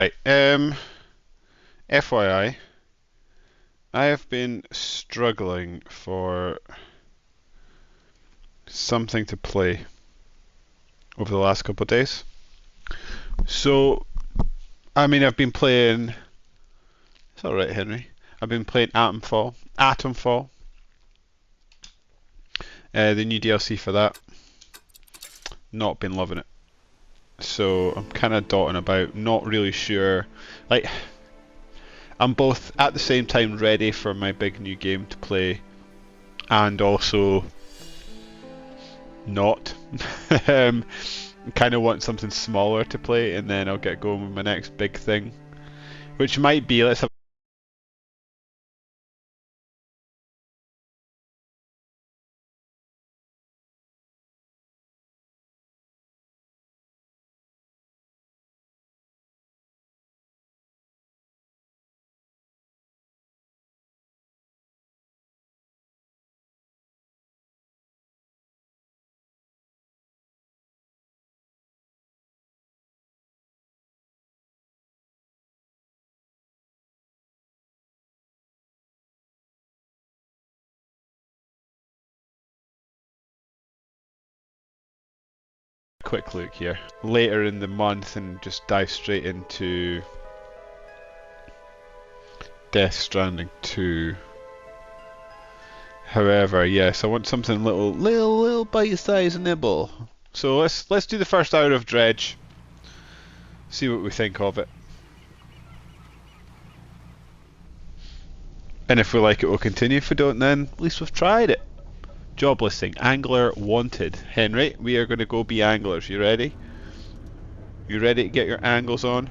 Right. FYI, I have been struggling for something to play over the last couple of days. So, I mean, I've been playing. It's all right, Henry. I've been playing Atomfall, the new DLC for that. Not been loving it. So I'm kind of dotting about, not really sure. Like, I'm both at the same time ready for my big new game to play, and also not. um, kind of want something smaller to play, and then I'll get going with my next big thing, which might be let's have a quick look here later in the month and just dive straight into Death Stranding 2. However, yes, I want something little bite-sized nibble. So let's do the first hour of Dredge. See what we think of it. And if we like it, we'll continue. If we don't, then at least we've tried it. Job listing: Angler wanted. Henry, we are going to go be anglers. You ready? You ready to get your angles on?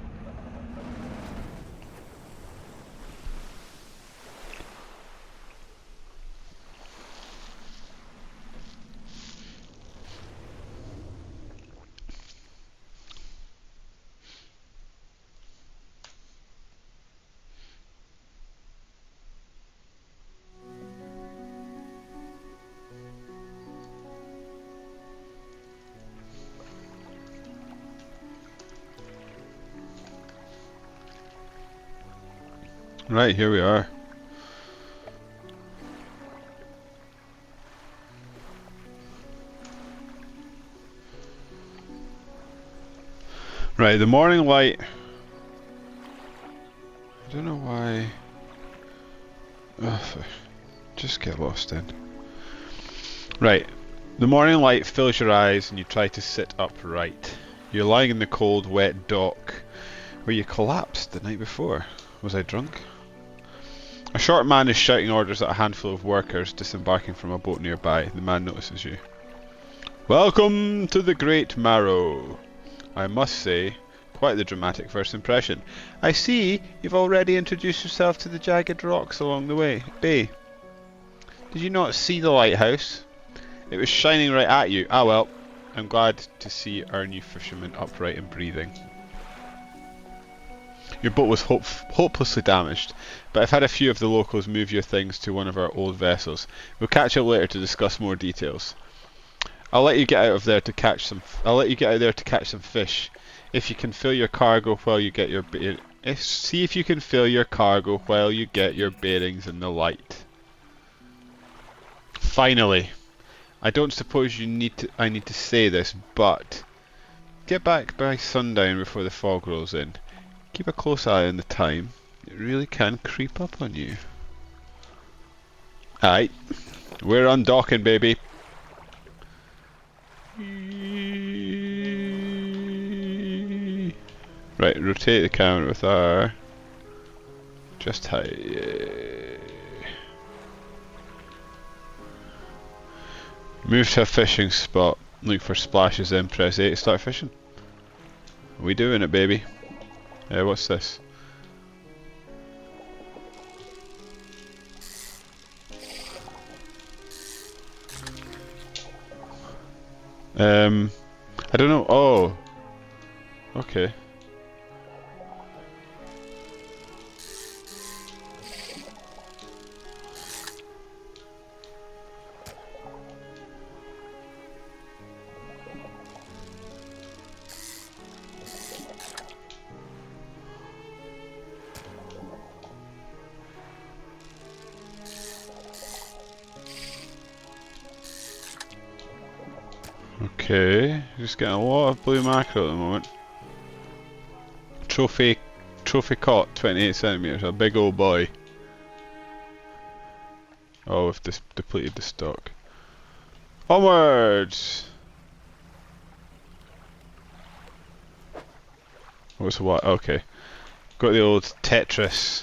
Right, here we are. Right, the morning light. I don't know why. Ugh, just get lost in. Right, the morning light fills your eyes and you try to sit upright. You're lying in the cold, wet dock where you collapsed the night before. Was I drunk? A short man is shouting orders at a handful of workers disembarking from a boat nearby. The man notices you. Welcome to the Great Marrow. I must say, quite the dramatic first impression. I see you've already introduced yourself to the jagged rocks along the way. Bay, did you not see the lighthouse? It was shining right at you. Ah well, I'm glad to see our new fisherman upright and breathing. Your boat was hopelessly damaged, but I've had a few of the locals move your things to one of our old vessels. We'll catch up later to discuss more details. I'll let you get out there to catch some fish. If you can fill your cargo while you get your see if you can fill your cargo while you get your bearings in the light. Finally, I don't suppose I need to say this, but get back by sundown before the fog rolls in. Keep a close eye on the time. It really can creep up on you. Aye, we're undocking, baby. Right, rotate the camera with R. Just high. Move to a fishing spot. Look for splashes, then press A to start fishing. We doing it, baby. What's this? I don't know. Oh, okay. Okay, just getting a lot of blue mackerel at the moment. Trophy caught, 28 centimeters, a big old boy. Oh, we've depleted the stock. Onwards! What's what? Okay. Got the old Tetris.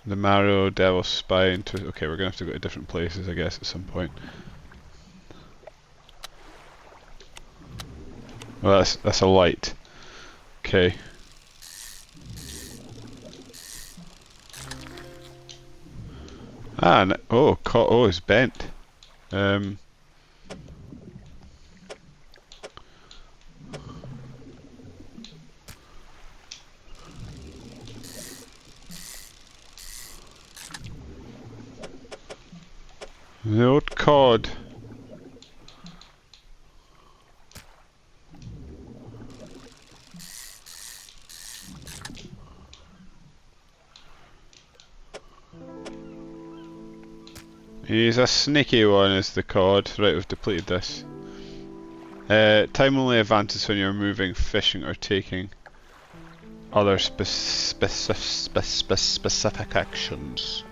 The marrow, devil's spine. Okay, we're gonna have to go to different places, I guess, at some point. Well, that's a light. Okay. Ah, oh, it's bent. The old cod. He's a sneaky one, is the cod. Right, we've depleted this. Time only advances when you're moving, fishing, or taking other specific actions.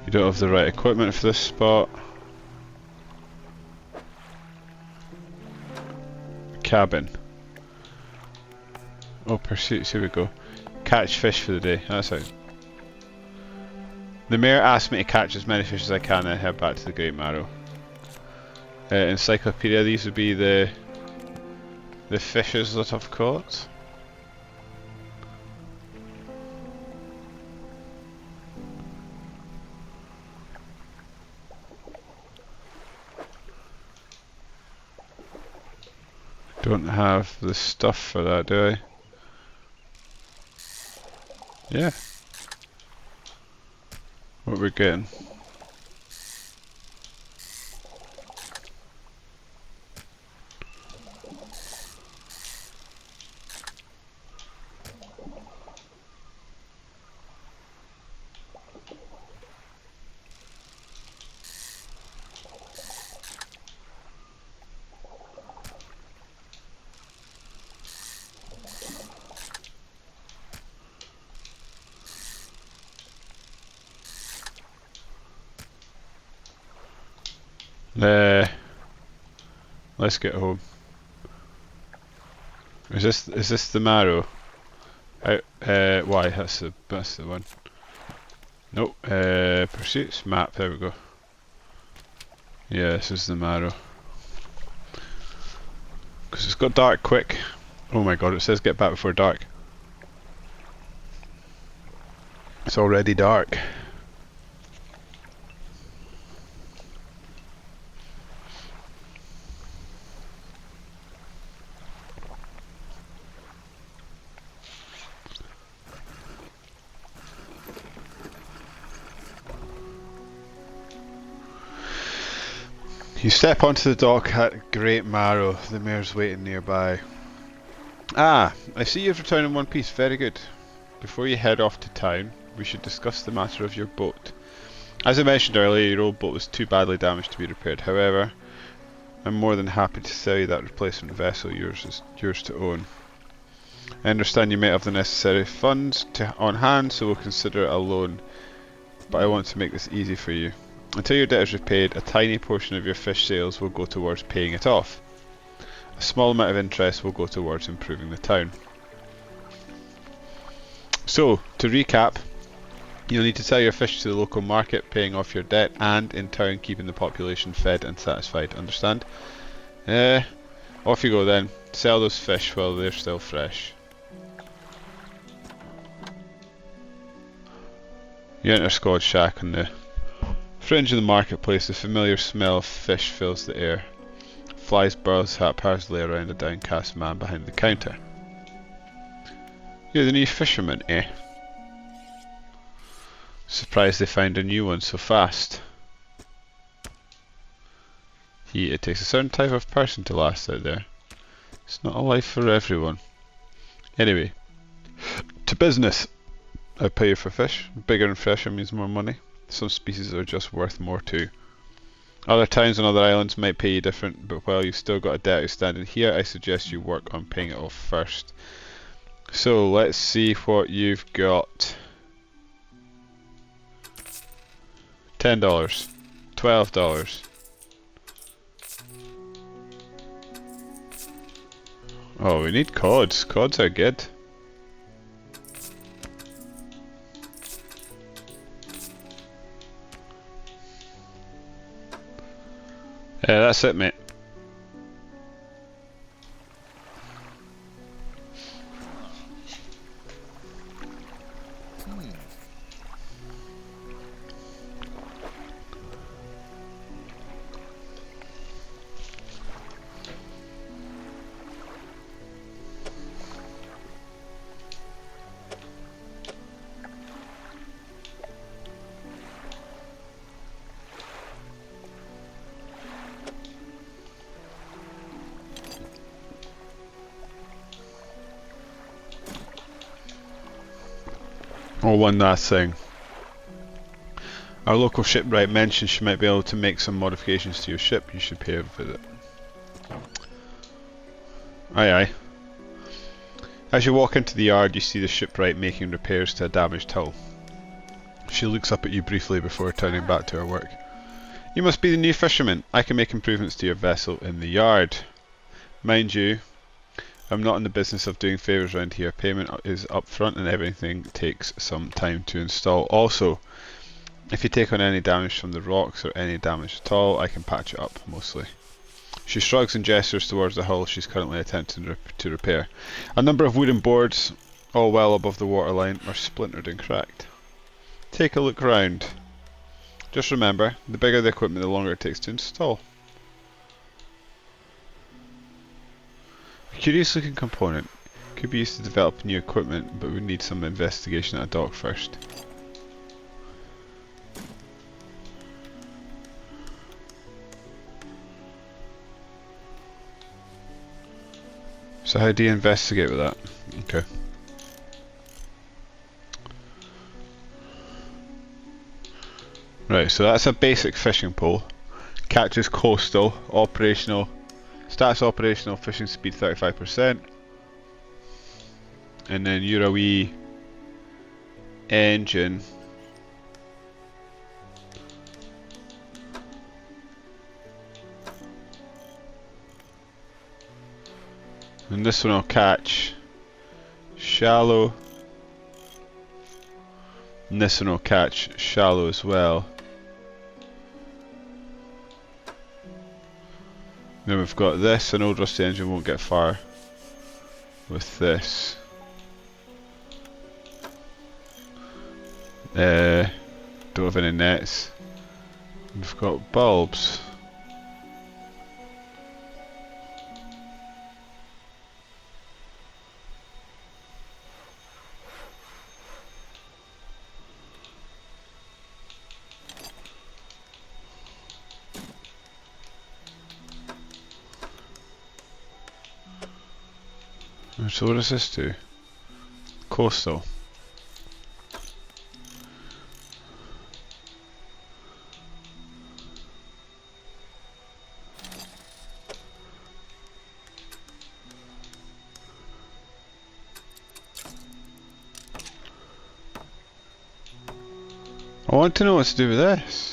You don't have the right equipment for this spot. Cabin. Oh, pursuits, here we go. Catch fish for the day, that's out. The mayor asked me to catch as many fish as I can and head back to the Great Marrow. Encyclopedia, these would be the fishes that I've caught. Don't have the stuff for that, do I? Yeah. What we're getting. Let's get home. Is this the marrow? Why? That's the one. Nope. Pursuits map. There we go. Yeah, this is the marrow. Because it's got dark quick. Oh my god! It says get back before dark. It's already dark. You step onto the dock at Great Marrow. The mayor's waiting nearby. Ah, I see you've returned in one piece. Very good. Before you head off to town, we should discuss the matter of your boat. As I mentioned earlier, your old boat was too badly damaged to be repaired. However, I'm more than happy to sell you that replacement vessel. Yours to own. I understand you may have the necessary funds on hand, so we'll consider it a loan. But I want to make this easy for you. Until your debt is repaid, a tiny portion of your fish sales will go towards paying it off. A small amount of interest will go towards improving the town. So, to recap, you'll need to sell your fish to the local market, paying off your debt, and in turn keeping the population fed and satisfied. Understand? Off you go then. Sell those fish while they're still fresh. You enter Squad Shack on the fringe of the marketplace. The familiar smell of fish fills the air. Flies buzz haphazardly around a downcast man behind the counter. You're the new fisherman, eh? Surprised they found a new one so fast. It takes a certain type of person to last out there. It's not a life for everyone. Anyway, to business. I pay you for fish. Bigger and fresher means more money. Some species are just worth more too. Other towns on other islands might pay you different, but while you've still got a debt outstanding here, I suggest you work on paying it off first. So let's see what you've got. $10, $12. Oh, we need cods. Cods are good. That's it, mate. Oh, one last thing. Our local shipwright mentioned she might be able to make some modifications to your ship. You should pay her a visit. Aye aye. As you walk into the yard, you see the shipwright making repairs to a damaged hull. She looks up at you briefly before turning back to her work. You must be the new fisherman. I can make improvements to your vessel in the yard. Mind you, I'm not in the business of doing favours around here. Payment is up front and everything takes some time to install. Also, if you take on any damage from the rocks or any damage at all, I can patch it up, mostly. She shrugs and gestures towards the hull she's currently attempting to repair. A number of wooden boards, all well above the waterline, are splintered and cracked. Take a look round. Just remember, the bigger the equipment, the longer it takes to install. A curious looking component. Could be used to develop new equipment, but we need some investigation at a dock first. So how do you investigate with that? Okay. Right, so that's a basic fishing pole. Catches coastal, operational, stats operational, fishing speed 35%. And then you're a wee engine. And this one will catch shallow. And this one will catch shallow as well. Then we've got this, an old rusty engine won't get far with this. Don't have any nets. We've got bulbs. So what does this do? Coastal. I want to know what to do with this.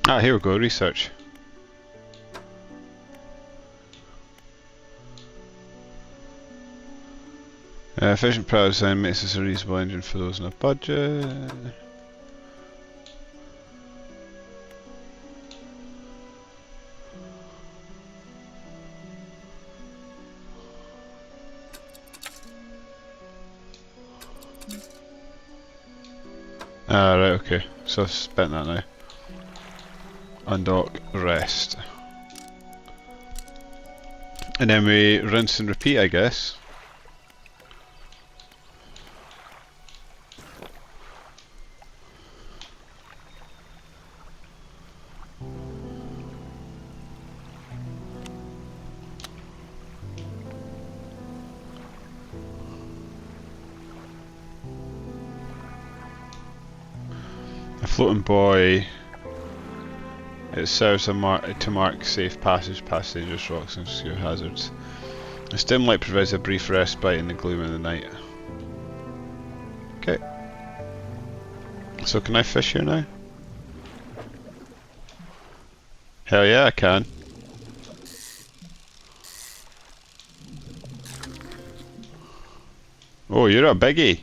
Ah, here we go, research. Efficient power design makes this a reasonable engine for those on a budget. Ah, right, okay. So I've spent that now. Undock, rest. And then we rinse and repeat, I guess. A floating buoy. It serves to mark safe passage past dangerous rocks and obscure hazards. The stem light provides a brief respite in the gloom of the night. Okay. So can I fish here now? Hell yeah, I can. Oh, you're a biggie.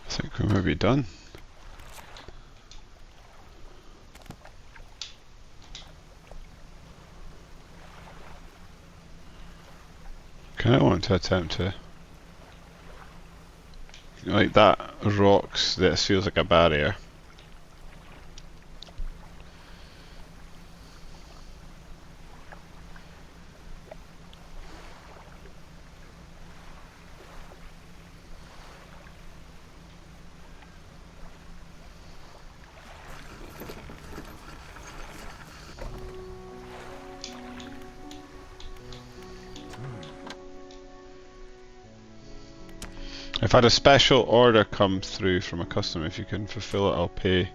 I think we might be done. Kind of want to attempt to, like that rocks. This feels like a barrier. I've had a special order come through from a customer. If you can fulfill it, I'll pay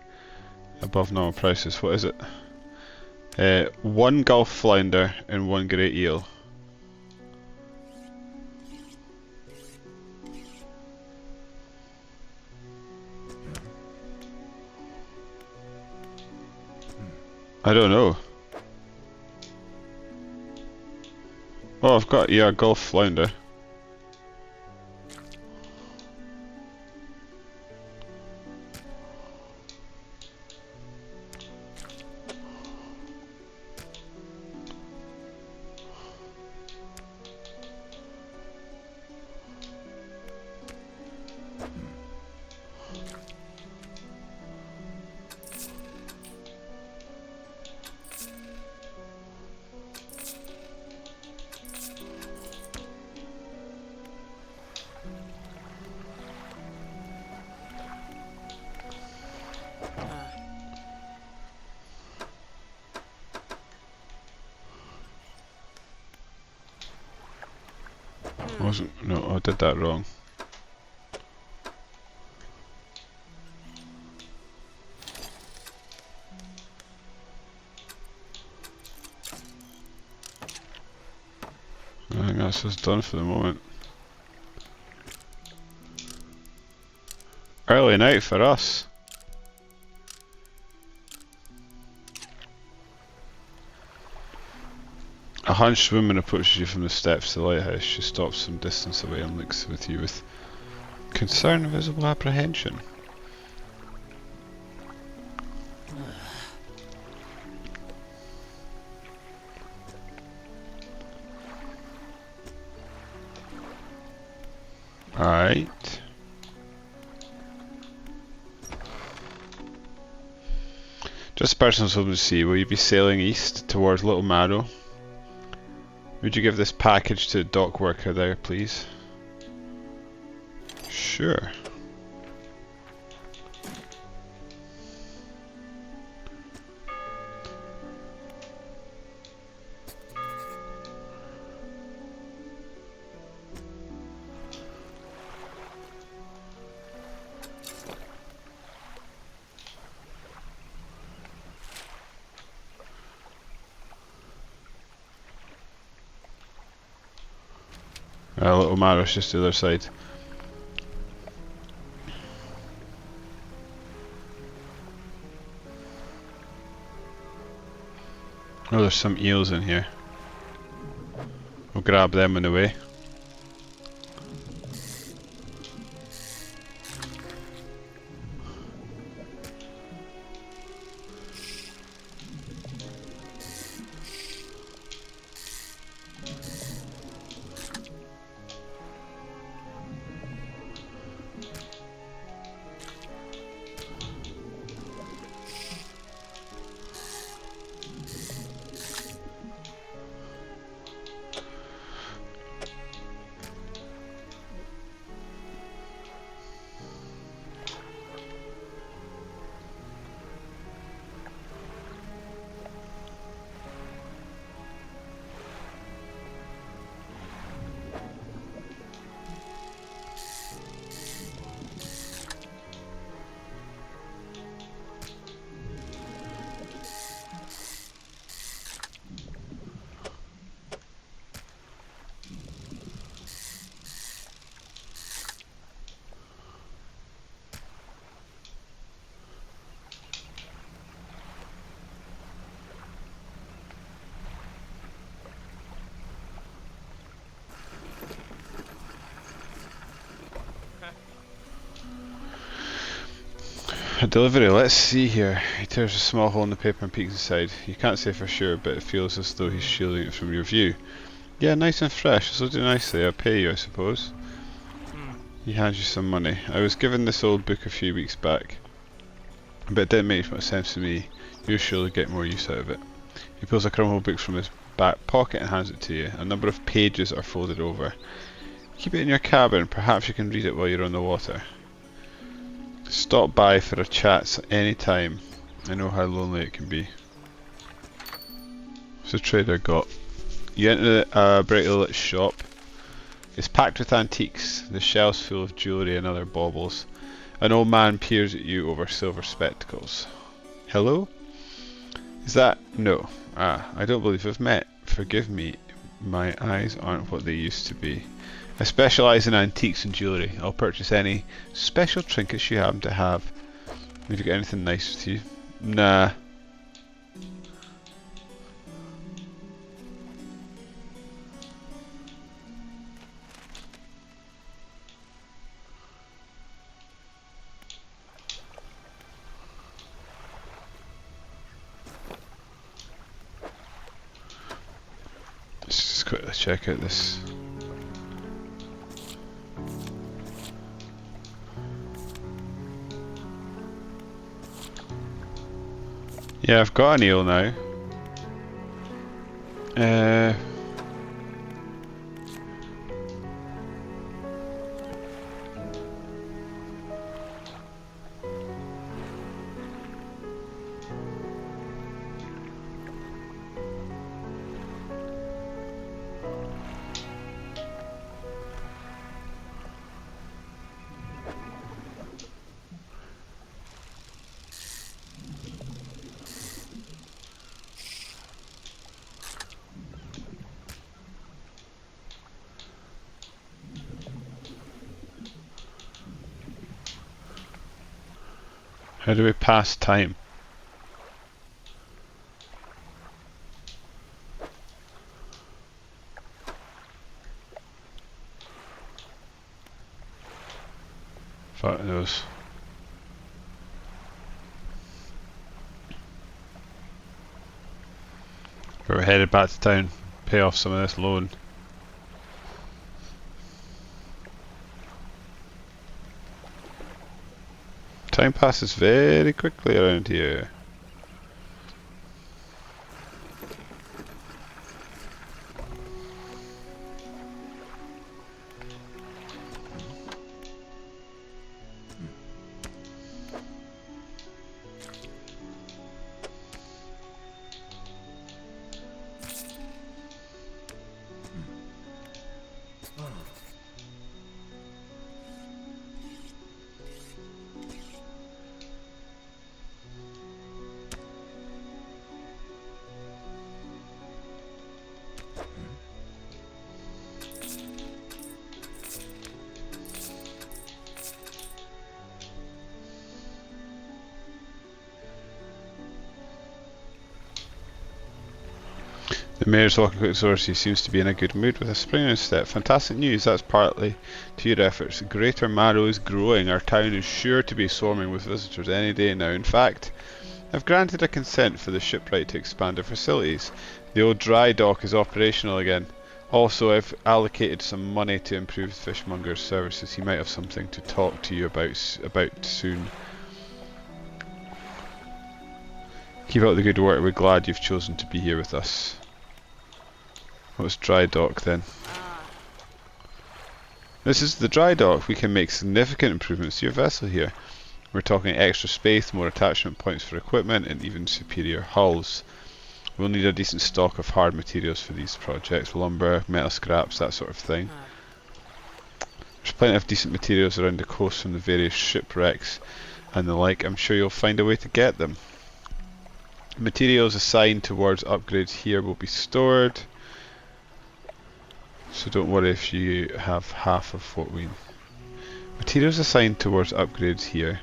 above normal prices. What is it? One Gulf flounder and one great eel. I don't know. Oh, I've got, yeah, Gulf flounder. No, I did that wrong. I think that's just done for the moment. Early night for us. A hunched woman approaches you from the steps to the lighthouse. She stops some distance away and looks with you with concern and visible apprehension. Alright. Just personal hoping to see, will you be sailing east towards Little Marrow? Would you give this package to the dock worker there, please? Sure. Little Marrow's just the other side. Oh, there's some eels in here. We'll grab them on the way. A delivery, let's see here. He tears a small hole in the paper and peeks inside. You can't say for sure, but it feels as though he's shielding it from your view. Yeah, nice and fresh. This'll do nicely. I'll pay you, I suppose. He hands you some money. I was given this old book a few weeks back, but it didn't make much sense to me. You'll surely get more use out of it. He pulls a crumpled book from his back pocket and hands it to you. A number of pages are folded over. Keep it in your cabin. Perhaps you can read it while you're on the water. Stop by for a chat any time. I know how lonely it can be. What's the trader got? You enter a brightly lit shop. It's packed with antiques, the shelves full of jewellery and other baubles. An old man peers at you over silver spectacles. Hello? Is that... No. Ah, I don't believe we've met. Forgive me, my eyes aren't what they used to be. I specialise in antiques and jewellery. I'll purchase any special trinkets you happen to have. Have you got anything nice with you? Nah. Let's just quickly check out this. Yeah, I've got an eel now. How do we pass time? Fuck knows. But we're headed back to town, pay off some of this loan. Time passes very quickly around here. The mayor's walking quick source. He seems to be in a good mood with a spring in his step. Fantastic news, that's partly to your efforts. Greater Marrow is growing. Our town is sure to be swarming with visitors any day now. In fact, I've granted a consent for the shipwright to expand our facilities. The old dry dock is operational again. Also, I've allocated some money to improve the fishmonger's services. He might have something to talk to you about soon. Keep up the good work. We're glad you've chosen to be here with us. What's dry dock then? This is the dry dock. We can make significant improvements to your vessel here. We're talking extra space, more attachment points for equipment, and even superior hulls. We'll need a decent stock of hard materials for these projects. Lumber, metal scraps, that sort of thing. There's plenty of decent materials around the coast from the various shipwrecks and the like. I'm sure you'll find a way to get them. Materials assigned towards upgrades here will be stored. So don't worry if you have half of what we... Materials assigned towards upgrades here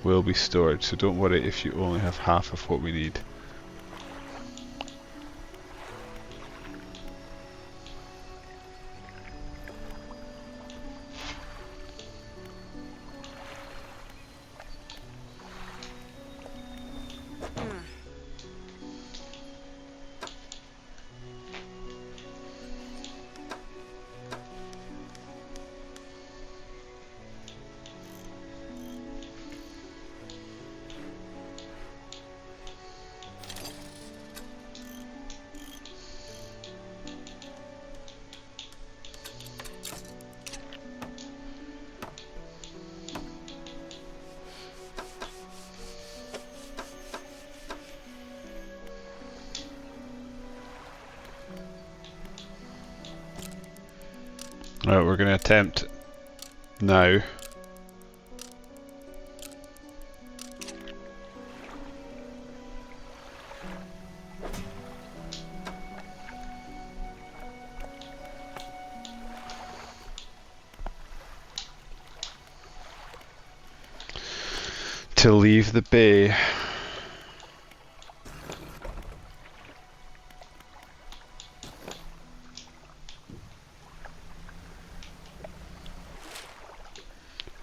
will be stored, so don't worry if you only have half of what we need. Right, we're going to attempt now. To leave the bay.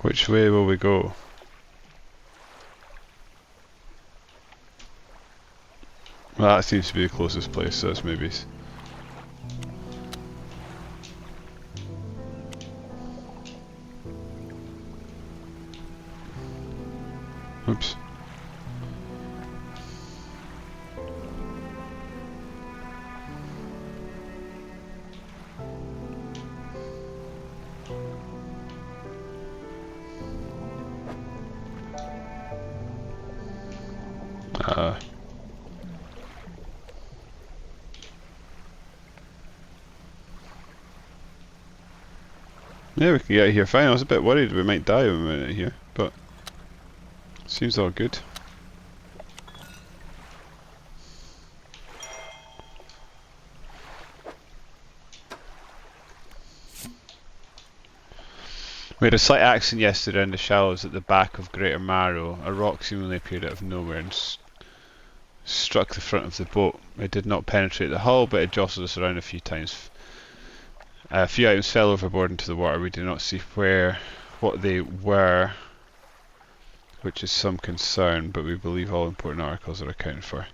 Which way will we go? Well, that seems to be the closest place, so it's maybe... Oops. Yeah, we can get here fine. I was a bit worried we might die when we went here, but seems all good. We had a slight accident yesterday in the shallows at the back of Greater Marrow. A rock seemingly appeared out of nowhere and struck the front of the boat. It did not penetrate the hull, but it jostled us around a few times. A few items fell overboard into the water. We do not see what they were, which is some concern, but we believe all important articles are accounted for.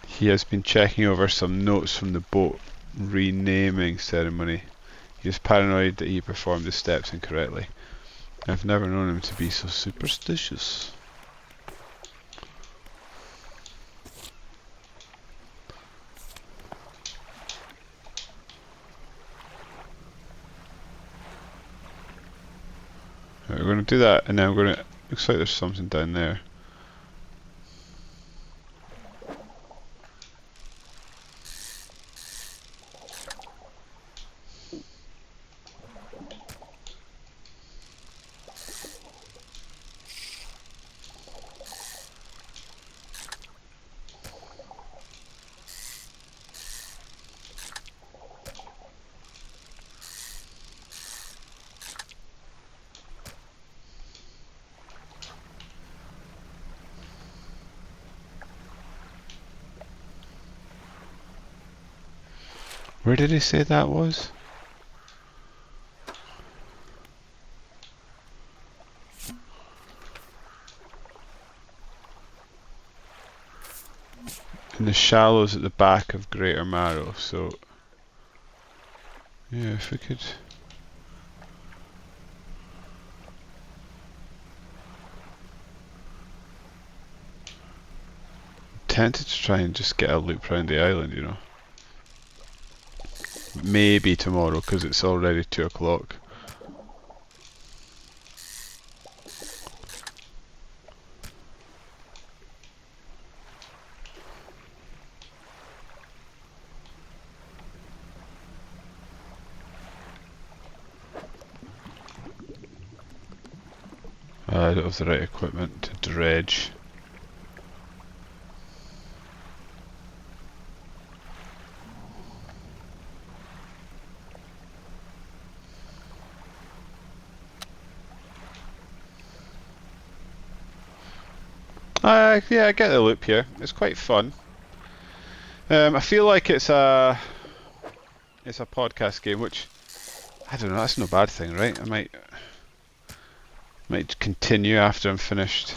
He has been checking over some notes from the boat renaming ceremony. He is paranoid that he performed the steps incorrectly. I've never known him to be so superstitious. Right, we're going to do that, and then we're going to... Looks like there's something down there. Where did he say that was? In the shallows at the back of Greater Marrow, so... Yeah, if we could... Tempted to try and just get a loop around the island, you know. Maybe tomorrow, because it's already 2 o'clock. I don't have the right equipment to dredge. Yeah, I get the loop here. It's quite fun. I feel like it's a podcast game, which I don't know. That's no bad thing, right? I might continue after I'm finished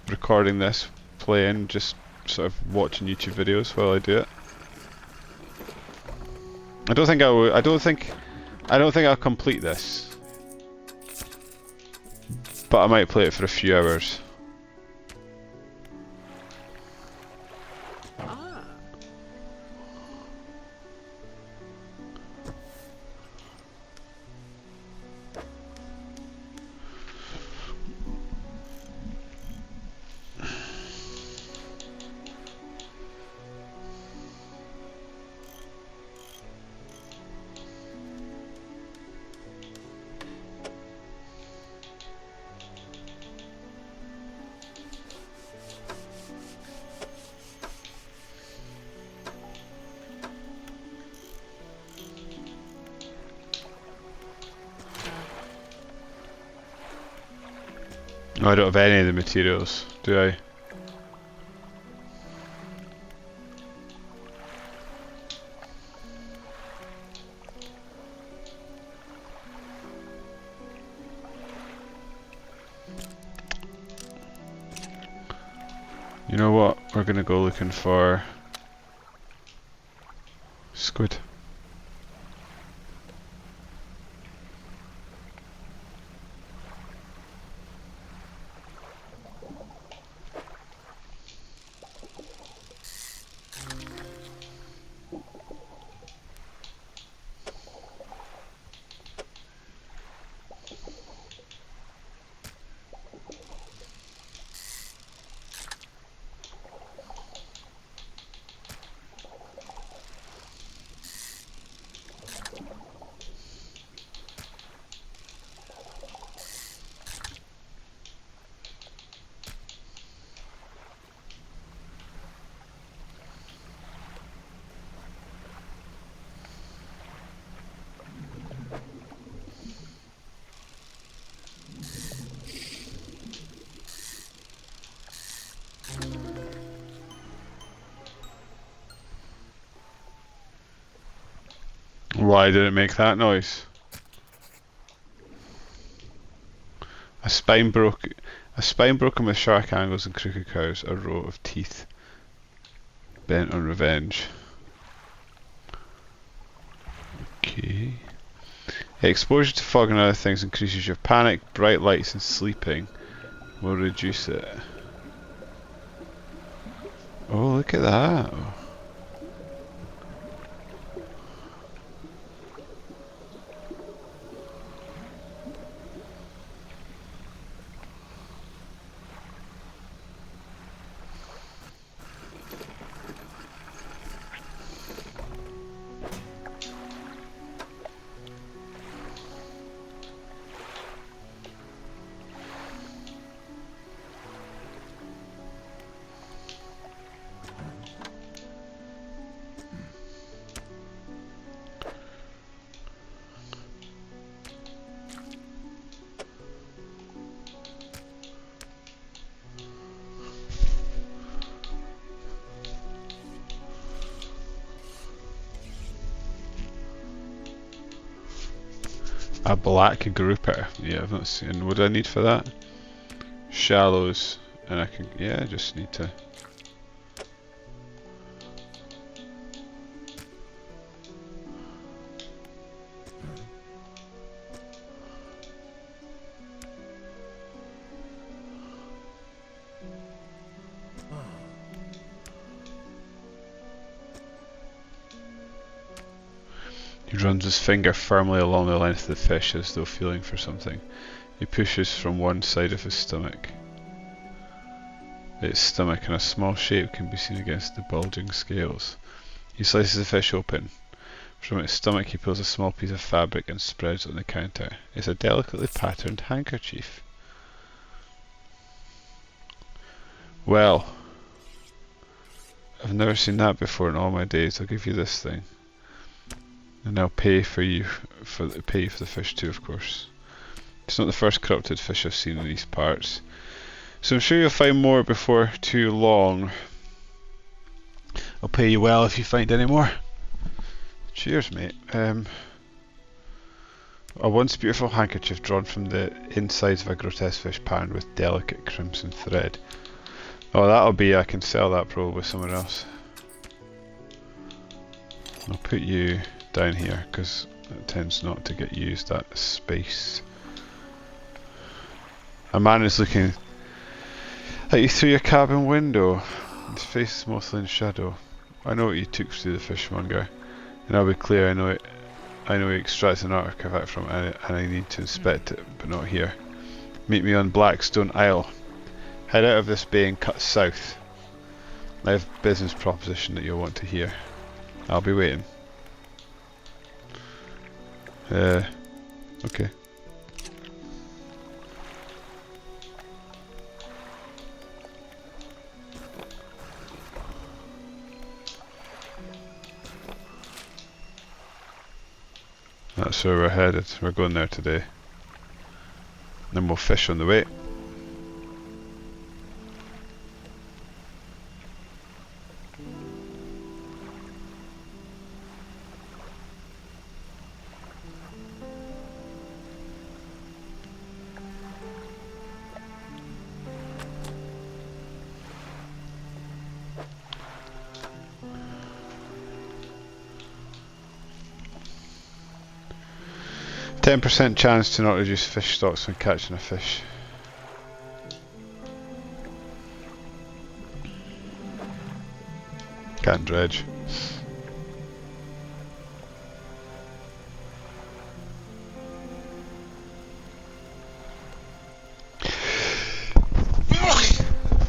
recording this, playing, just sort of watching YouTube videos while I do it. I don't think I'll complete this. But I might play it for a few hours. No, I don't have any of the materials, do I? You know what? We're gonna go looking for squid. Why did it make that noise? A spine broken with shark angles and crooked cows, a row of teeth bent on revenge. Okay. Exposure to fog and other things increases your panic. Bright lights and sleeping will reduce it. Oh, look at that. A black grouper. Yeah, I've not seen. What do I need for that? Shallows. And I can. Yeah, I just need to. He runs his finger firmly along the length of the fish as though feeling for something. He pushes from one side of his stomach. Its stomach in a small shape can be seen against the bulging scales. He slices the fish open. From its stomach he pulls a small piece of fabric and spreads it on the counter. It's a delicately patterned handkerchief. Well, I've never seen that before in all my days. I'll give you this thing. And I'll pay for you for the fish too, of course. It's not the first corrupted fish I've seen in these parts, so I'm sure you'll find more before too long. I'll pay you well if you find any more. Cheers, mate. A once beautiful handkerchief drawn from the insides of a grotesque fish patterned with delicate crimson thread. Oh, that'll be. I can sell that probably somewhere else. I'll put you down here because it tends not to get used, that space. A man is looking at you through your cabin window. His face is mostly in shadow. I know what you took through the fishmonger, and I'll be clear, I know he extracts an artifact from it and I need to inspect it, but not here. Meet me on Blackstone Isle. Head out of this bay and cut south. I have a business proposition that you'll want to hear. I'll be waiting. Okay. That's where we're headed. We're going there today. Then we'll fish on the way. %10 chance to not reduce fish stocks when catching a fish. Can't dredge.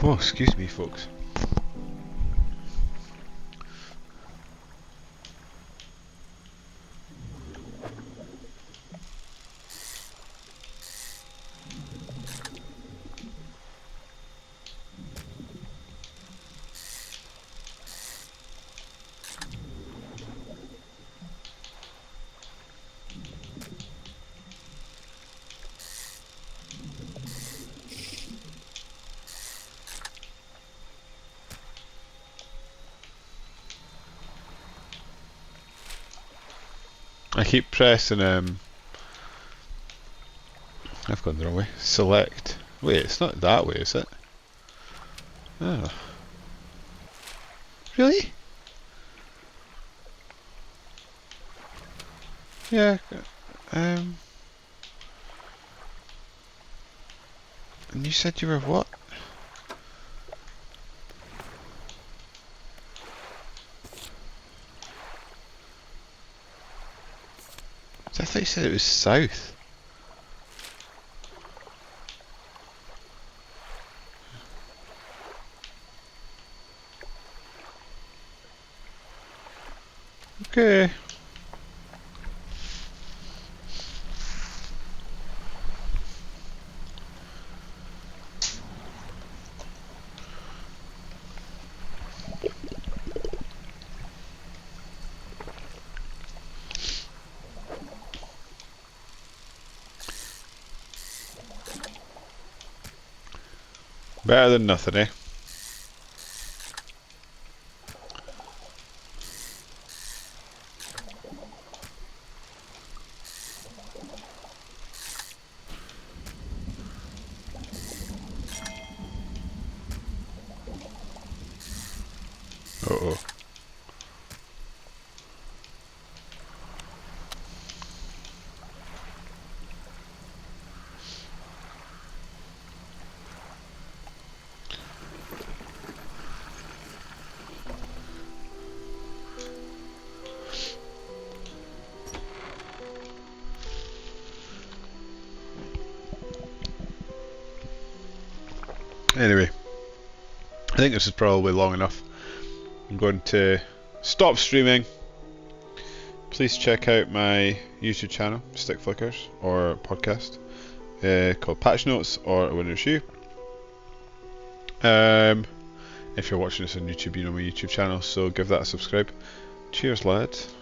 Oh, excuse me, folks. I keep pressing I've gone the wrong way. Select. Wait, it's not that way, is it? Oh. Really? Yeah. And you said you were what? I thought you said it was south. Okay. Better than nothing, eh? Uh-oh. Anyway, I think this is probably long enough. I'm going to stop streaming. Please check out my YouTube channel, Stick Flickers, or podcast called Patch Notes or A Winner's Shoe. If you're watching this on YouTube, you know my YouTube channel, so give that a subscribe. Cheers, lads.